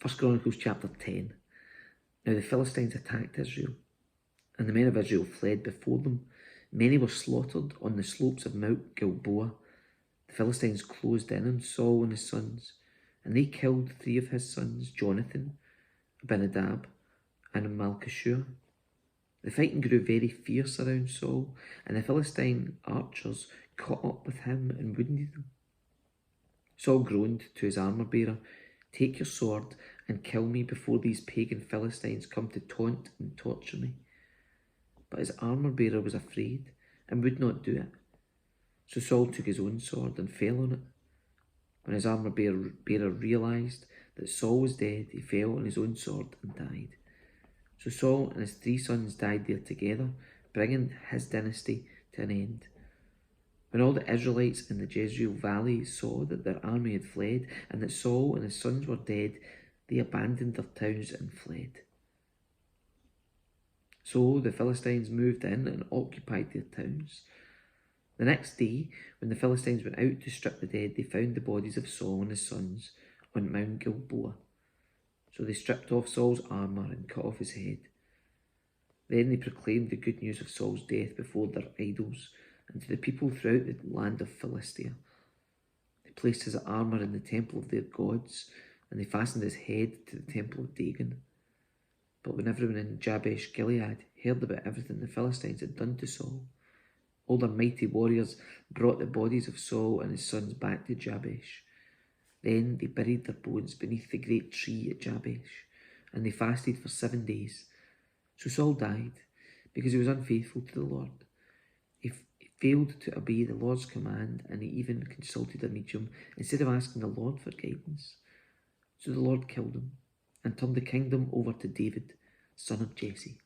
1 Chronicles chapter 10. Now the Philistines attacked Israel, and the men of Israel fled before them. Many were slaughtered on the slopes of Mount Gilboa. The Philistines closed in on Saul and his sons, and they killed 3 of his sons, Jonathan, Abinadab, and Malchishua. The fighting grew very fierce around Saul, and the Philistine archers caught up with him and wounded him. Saul groaned to his armour-bearer, "Take your sword and kill me before these pagan Philistines come to taunt and torture me." But his armour-bearer was afraid and would not do it. So Saul took his own sword and fell on it. When his armour-bearer realised that Saul was dead, he fell on his own sword and died. So Saul and his 3 sons died there together, bringing his dynasty to an end. When all the Israelites in the Jezreel valley saw that their army had fled and that Saul and his sons were dead, they abandoned their towns and fled. So the Philistines moved in and occupied their towns. The next day, when the Philistines went out to strip the dead, they found the bodies of Saul and his sons on Mount Gilboa. So they stripped off Saul's armour and cut off his head. Then they proclaimed the good news of Saul's death before their idols and to the people throughout the land of Philistia. They placed his armour in the temple of their gods, and they fastened his head to the temple of Dagon. But when everyone in Jabesh Gilead heard about everything the Philistines had done to Saul, all their mighty warriors brought the bodies of Saul and his sons back to Jabesh. Then they buried their bones beneath the great tree at Jabesh, and they fasted for 7 days. So Saul died because he was unfaithful to the Lord. He failed to obey the Lord's command, and he even consulted a medium instead of asking the Lord for guidance. So the Lord killed him and turned the kingdom over to David, son of Jesse.